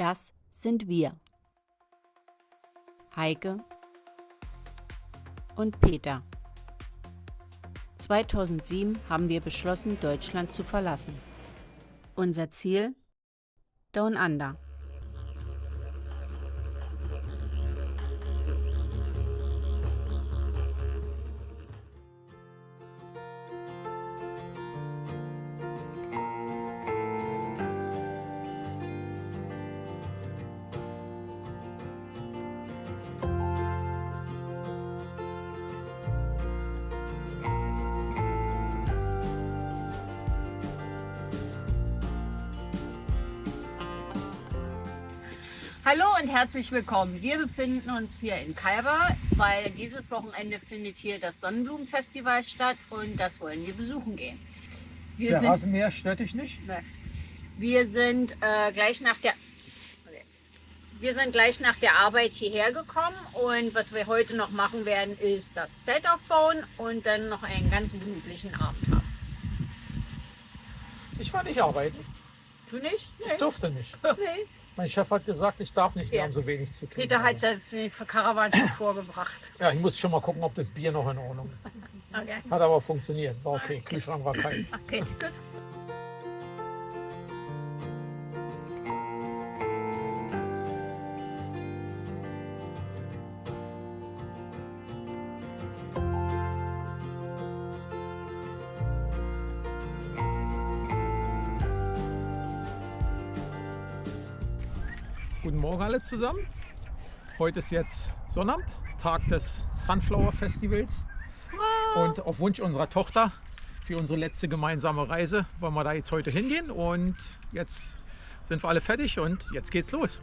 Das sind wir. Heike und Peter. 2007 haben wir beschlossen, Deutschland zu verlassen. Unser Ziel? Down Under. Hallo und herzlich willkommen. Wir befinden uns hier in Kalber, weil dieses Wochenende findet hier das Sonnenblumenfestival statt und das wollen wir besuchen gehen. Der Rasenmäher stört dich nicht? Wir sind gleich nach der Arbeit hierher gekommen und was wir heute noch machen werden, ist das Zelt aufbauen und dann noch einen ganz gemütlichen Abend haben. Ich war nicht arbeiten. Du nicht? Ich durfte nicht. Nee. Mein Chef hat gesagt, ich darf nicht, wir Ja. haben so wenig zu tun. Peter hat das Karawan schon vorgebracht. Ja, ich muss schon mal gucken, ob das Bier noch in Ordnung ist. Okay. Hat aber funktioniert, war okay. Kühlschrank war kalt. Okay, gut. Guten Morgen alle zusammen. Heute ist jetzt Sonnabend, Tag des Sunflower Festivals. Und auf Wunsch unserer Tochter für unsere letzte gemeinsame Reise wollen wir da jetzt heute hingehen. Und jetzt sind wir alle fertig und jetzt geht's los.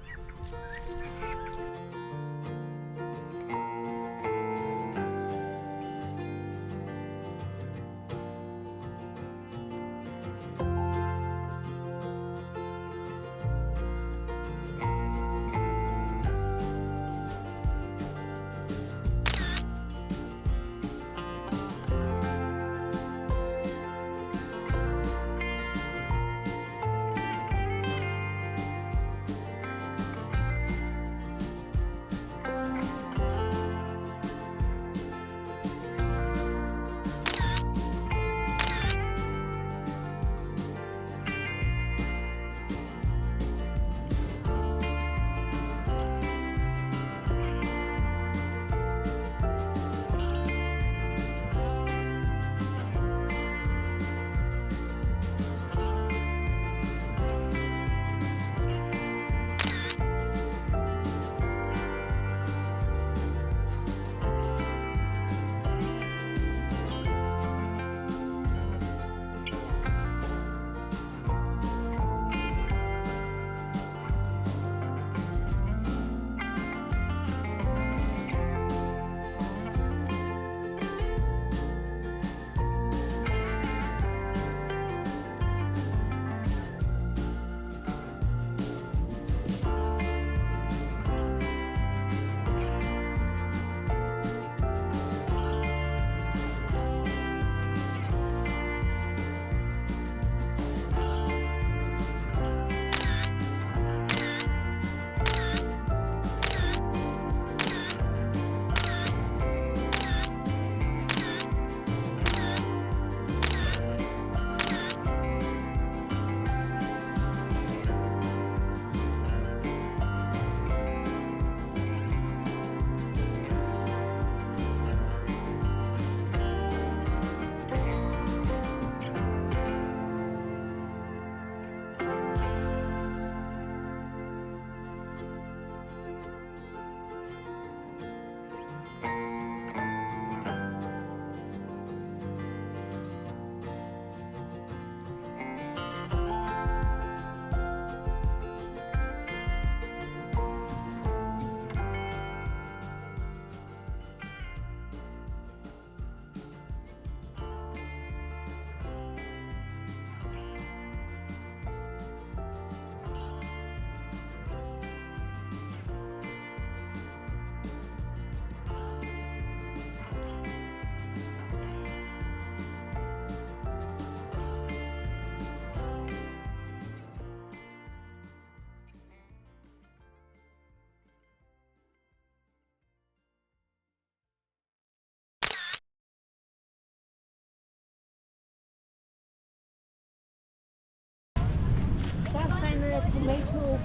way to...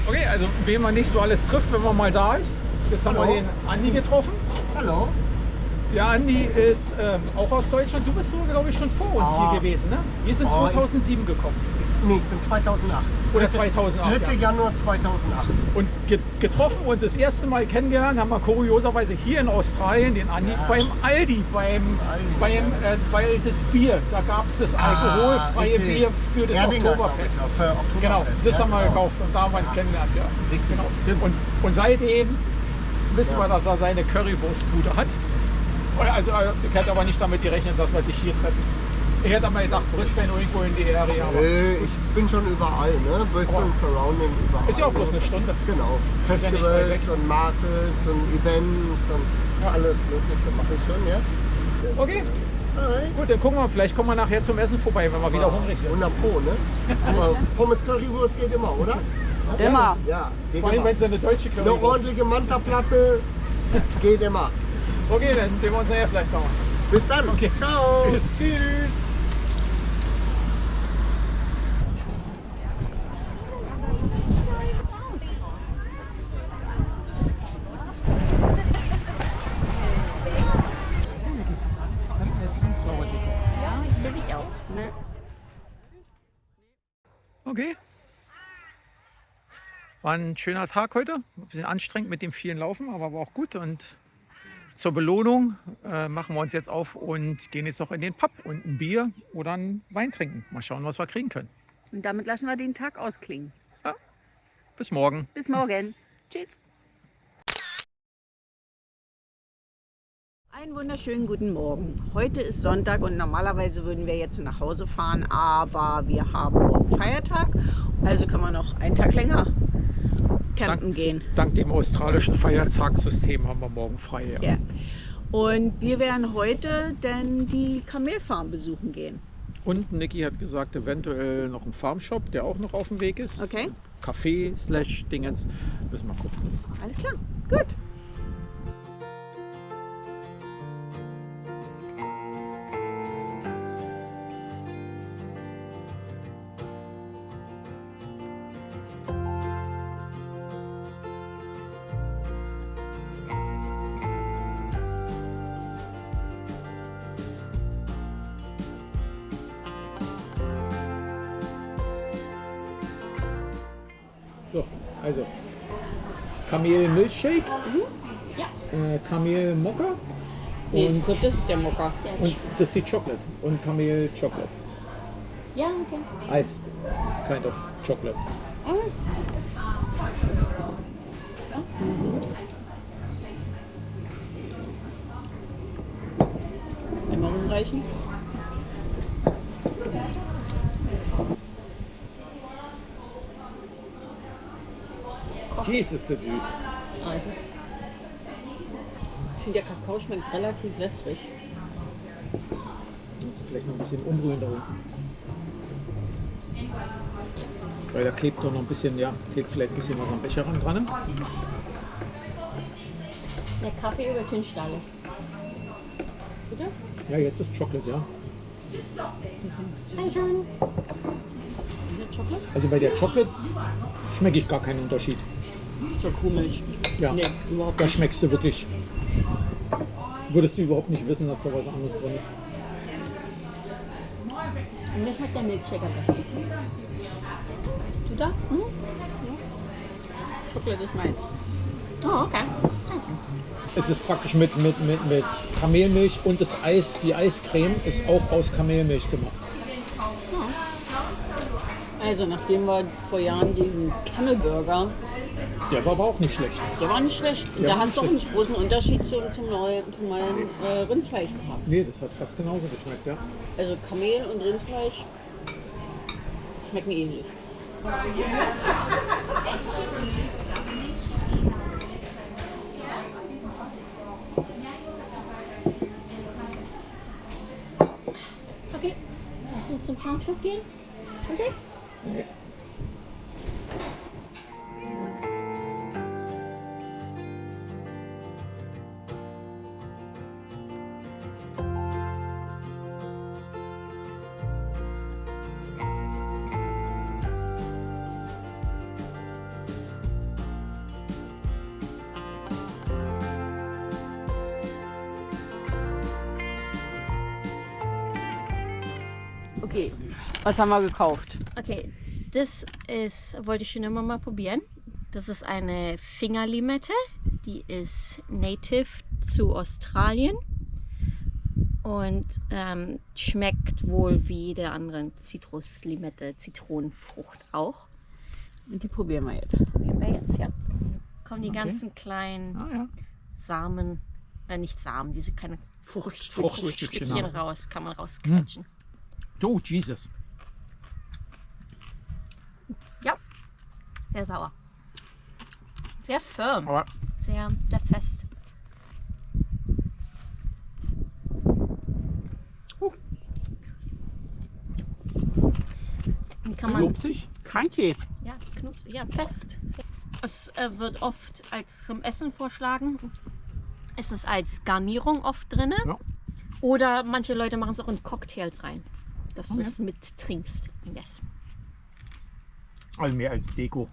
Okay, also wen man nicht so alles trifft, wenn man mal da ist. Jetzt haben wir Hallo. den Andi getroffen. Hallo. Der Andi ist auch aus Deutschland. Du bist so, glaube ich, schon vor uns hier gewesen, ne? Wir sind 2007 gekommen. Nee, ich bin 2008. Oder 2008, 3. ja. Januar 2008. Und getroffen und das erste Mal kennengelernt haben wir kurioserweise hier in Australien den Andi beim Aldi, weil das Bier, da gab es das alkoholfreie richtig. Bier für das Erdinger, Oktoberfest. glaub ich, für Oktoberfest, Genau, das ja, haben wir genau. gekauft und da haben wir ihn kennengelernt. Ja. Richtig, Genau. stimmt. Und seitdem wissen wir, dass er seine Currywurstbude hat. Also ich hätte aber nicht damit gerechnet, dass wir dich hier treffen. Ich hätte aber gedacht, Brisbane irgendwo in die Area. Aber Ich bin schon überall, ne? Brisbane und Surrounding überall. ist ja auch bloß eine Stunde. Genau. ja nicht weit weg. Festivals und Markets und Events und alles Mögliche mache ich schon, ja? Okay, Alright. gut, dann gucken wir, vielleicht kommen wir nachher zum Essen vorbei, wenn wir wieder hungrig sind. 100 Pro, ne? Aber Pommes Currywurst geht immer, oder? Immer. Ja, geht Vor allem, immer. wenn es eine deutsche Eine Currywurst ist. ordentliche Manta-Platte geht immer. Okay, dann sehen wir uns nachher vielleicht noch. Bis dann. Okay. Ciao. Tschüss. Tschüss. Will ich auch. Ne? Okay. War ein schöner Tag heute. Ein bisschen anstrengend mit dem vielen Laufen, aber war auch gut. Und zur Belohnung machen wir uns jetzt auf und gehen jetzt noch in den Pub und ein Bier oder einen Wein trinken. Mal schauen, was wir kriegen können. Und damit lassen wir den Tag ausklingen. Bis morgen. Bis morgen. Tschüss. Einen wunderschönen guten Morgen. Heute ist Sonntag und normalerweise würden wir jetzt nach Hause fahren, aber wir haben morgen Feiertag, also können wir noch einen Tag länger campen gehen. Dank dem australischen Feiertagssystem haben wir morgen frei. Ja. Ja. Und wir werden heute dann die Kamelfarm besuchen gehen. Und Niki hat gesagt, eventuell noch ein Farmshop, der auch noch auf dem Weg ist. Okay. Café / Dingens. Müssen wir gucken. Alles klar, gut. So, also Kamel-Milchshake, Ja. Kamel-Mokka Nee, und, ich glaube, das ist der Mokka. und das ist Chocolate und Kamel-Chocolate. Ja, okay. Iced kind of chocolate. Einmal rumreichen. Jeez, ist das süß. Also. Ich finde, der Kakao schmeckt relativ wässrig. Musst du vielleicht noch ein bisschen umrühren da unten. Weil da klebt doch noch ein bisschen, ja, klebt vielleicht ein bisschen was am Becher dran. Ne? Der Kaffee übertüncht alles. Bitte? Ja, jetzt ist Chocolate, ja. Hi, schön. Ist das Schokolade? Also bei der Chocolate schmecke ich gar keinen Unterschied. Zur Kuhmilch. Ja, Nee, überhaupt da nicht. schmeckst du wirklich. Würdest du überhaupt nicht wissen, dass da was anderes drin ist. Und mir schmeckt der Milchshaker besser. Du da? Hm? Ja. Schokolade ist meins. Oh, okay. Danke. Es ist praktisch mit Kamelmilch und das Eis, die Eiscreme ist auch aus Kamelmilch gemacht. Also, nachdem wir vor Jahren diesen Camel Burger, Der war aber auch nicht schlecht. der war nicht schlecht. Und Der da war hast du auch nicht einen großen Unterschied zum neuen Rindfleisch gehabt. Nee, das hat fast genauso geschmeckt, ja. Also Kamel und Rindfleisch schmecken ähnlich. Okay, lass uns zum Farmshop gehen. Okay? Okay, was haben wir gekauft? Okay, das wollte ich schon immer mal probieren. Das ist eine Fingerlimette, die ist native zu Australien und schmeckt wohl wie der anderen Zitruslimette, Zitronenfrucht auch. Und die probieren wir jetzt. Probieren wir jetzt, ja. Kommen die Okay. ganzen kleinen Ja. Samen, nicht Samen, diese kleinen Fruchtstückchen Stückchen raus, kann man rausquetschen. Oh, Jesus. Ja, sehr sauer. Sehr firm, Aber sehr fest. Den kann man, klopsig. Crunchy. ja, knupsig, ja, fest. Es wird oft als zum Essen vorschlagen. Es ist als Garnierung oft drin. Ja. Oder manche Leute machen es auch in Cocktails rein, dass du Okay. es mit trinkst. Yes. Also mehr als Deko.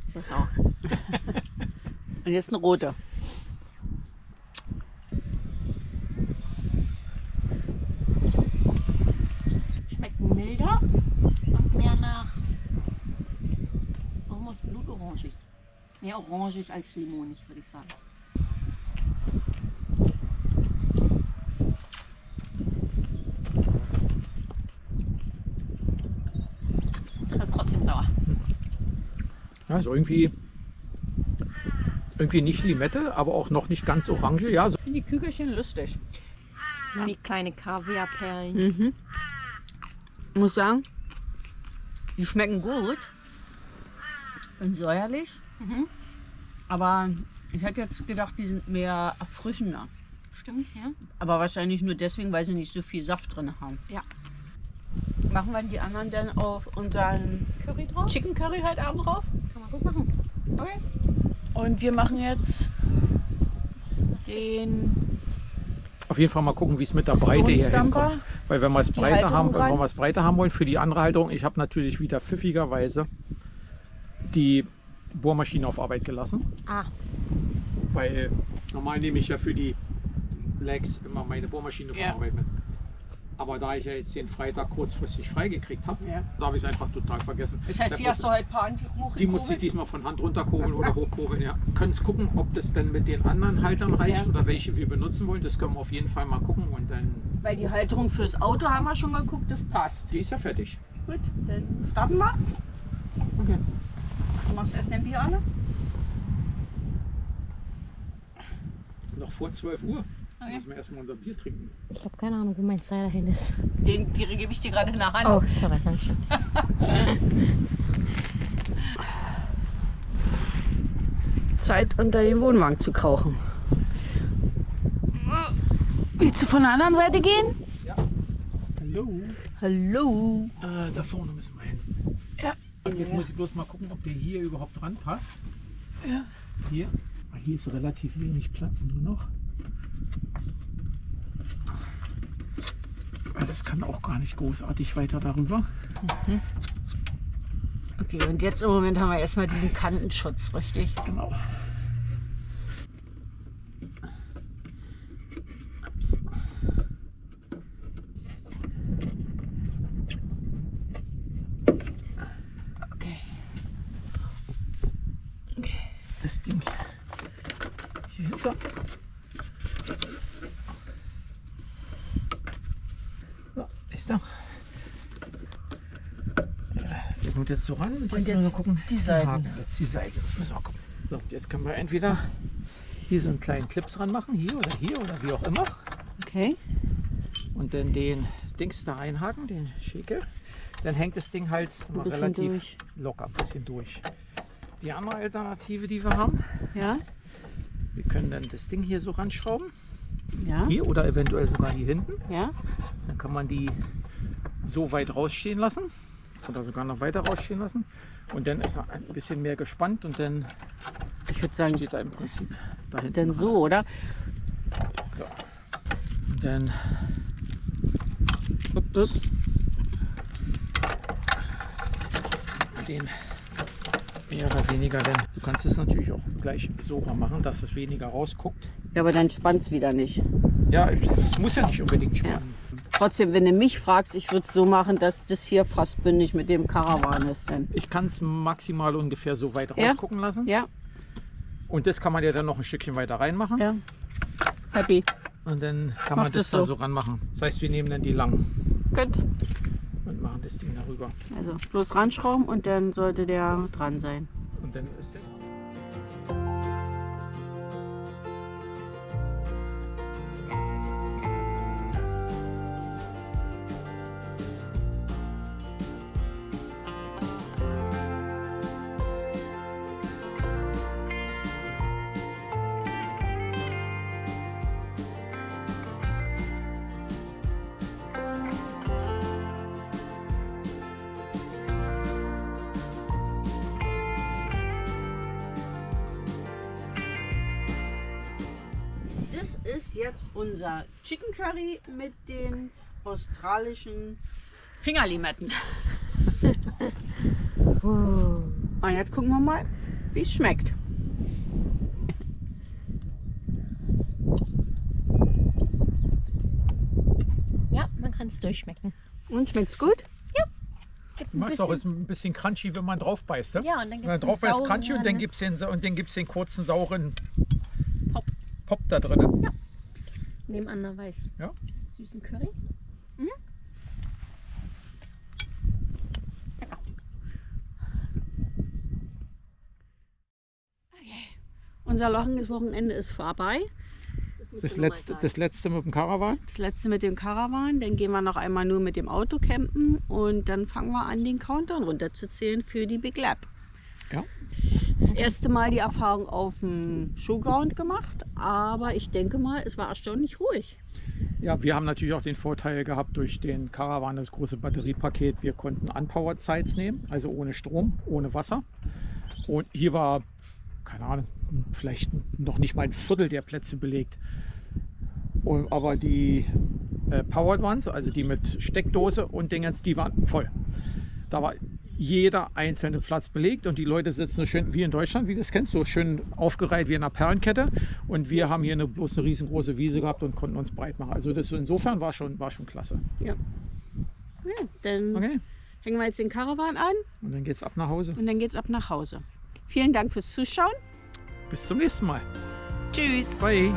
Sehr sauer. Und jetzt eine rote. Schmeckt milder und mehr nach almost blutorangig. Mehr orangig als limonig, würde ich sagen. Ist halt trotzdem sauer. Ja, ist irgendwie nicht Limette, aber auch noch nicht ganz orange. Ja, so. Ich finde die Kügelchen lustig. Wie kleine Kaviarperlen. Mhm. Ich muss sagen, die schmecken gut und säuerlich. Mhm. Aber ich hätte jetzt gedacht, die sind mehr erfrischender. Stimmt, ja. Aber wahrscheinlich nur deswegen, weil sie nicht so viel Saft drin haben. Ja. Machen wir die anderen dann auf unseren Curry drauf? Chicken Curry heute Abend drauf? Kann man gut machen. Okay. Und wir machen jetzt den Auf jeden Fall mal gucken, wie es mit der Breite hier Stamper. hinkommt. Weil wenn wir es Die breiter Halterung haben, wenn rein. wir es breiter haben wollen für die andere Halterung, ich habe natürlich wieder pfiffigerweise die Bohrmaschine auf Arbeit gelassen. Ah, Weil normal nehme ich ja für die Legs immer meine Bohrmaschine von Ja. Arbeit mit. Aber da ich ja jetzt den Freitag kurzfristig freigekriegt habe, Ja. da habe ich es einfach total vergessen. Das heißt, Da die hast du heute ein paar hochgekurbelt? Die muss ich diesmal von Hand runterkurbeln oder hochkurbeln. Ja. Können es gucken, ob das dann mit den anderen Haltern reicht Ja. oder welche wir benutzen wollen. Das können wir auf jeden Fall mal gucken und dann. Weil die Halterung fürs Auto haben wir schon geguckt, das passt. Die ist ja fertig. Gut, dann starten wir. Okay. Du machst erst den Bier alle? Ist noch vor 12 Uhr. Okay. Müssen wir erstmal unser Bier trinken. ich habe keine Ahnung, wo mein Cider hin ist. Den gebe ich dir gerade in der Hand. Oh, sorry, danke schön. Zeit, unter den Wohnwagen zu krauchen. Willst du von der anderen Seite gehen? Hallo. Hallo. Da vorne müssen wir hin. Ja. Und jetzt muss ich bloß mal gucken, ob der hier überhaupt dran passt. Ja. Hier. Weil hier ist relativ wenig Platz nur noch. Weil das kann auch gar nicht großartig weiter darüber. Okay, und jetzt im Moment haben wir erstmal diesen Kantenschutz, richtig? Genau. Ups. Okay. Das Ding hier hinter. So, ist da. Der kommt jetzt so ran und jetzt jetzt müssen wir gucken. die Seiten. Haken. Jetzt die Seiten. Müssen wir gucken. So, und jetzt können wir entweder hier so einen kleinen Clips dran machen, hier oder wie auch immer. Okay. Und dann den Dings da reinhaken, den Schäkel. Dann hängt das Ding halt immer bisschen relativ durch. locker, ein bisschen durch. Die andere Alternative, die wir haben, Ja. wir können dann das Ding hier so ranschrauben. Ja. Hier oder eventuell sogar hier hinten. Ja. Dann kann man die so weit rausstehen lassen oder sogar noch weiter rausstehen lassen. Und dann ist er ein bisschen mehr gespannt und dann Ich würde sagen, steht er im Prinzip da hinten. dann so, oder? Ja. Und dann den Mehr oder weniger, denn du kannst es natürlich auch gleich so machen, dass es weniger rausguckt. Ja, aber dann spannt es wieder nicht. Ja, es muss ja nicht unbedingt spannen. Trotzdem, wenn du mich fragst, ich würde es so machen, dass das hier fast bündig mit dem Karawan ist. Denn. Ich kann es maximal ungefähr so weit Ja. rausgucken lassen. Ja, Und das kann man ja dann noch ein Stückchen weiter reinmachen. ja. Happy. Und dann kann Mach man das das da so. so ranmachen. Das heißt, wir nehmen dann die langen Gut. und machen das Ding darüber. Also bloß ranschrauben und dann sollte der dran sein. Und dann ist der. Das ist jetzt unser Chicken Curry mit den australischen Fingerlimetten. Und jetzt gucken wir mal, wie es schmeckt. Ja, man kann es durchschmecken. Und schmeckt's gut? Du magst auch, ist ein bisschen crunchy, wenn man drauf beißt. Ne? Ja, und dann Wenn man gibt's drauf einen beißt, crunchy und dann sauren, gibt es den kurzen, sauren Pop. Da drin. Ja. Nebenan weiß. Ja. Süßen Curry. Unser lochendes Wochenende ist vorbei. Das letzte mit dem Karawan. Das letzte mit dem Karawan. Dann gehen wir noch einmal nur mit dem Auto campen und dann fangen wir an, den Countdown runterzuzählen für die Big Lab. Ja. Das erste Mal die Erfahrung auf dem Showground gemacht, aber ich denke mal, es war erstaunlich ruhig. Ja, wir haben natürlich auch den Vorteil gehabt durch den Caravan, das große Batteriepaket. Wir konnten Unpowered Sites nehmen, also ohne Strom, ohne Wasser. Und hier war, keine Ahnung, vielleicht noch nicht mal ein Viertel der Plätze belegt. Aber die Powered Ones, also die mit Steckdose und Dingens, die waren voll. Da war jeder einzelne Platz belegt und die Leute sitzen so schön wie in Deutschland, wie du das kennst, so schön aufgereiht wie in einer Perlenkette. Und wir haben hier bloß eine riesengroße Wiese gehabt und konnten uns breit machen. Also das insofern war schon klasse. Ja, dann Okay. hängen wir jetzt den Caravan an Und dann geht's ab nach Hause. und dann geht's ab nach Hause. Vielen Dank fürs Zuschauen. Bis zum nächsten Mal. Tschüss. Bye.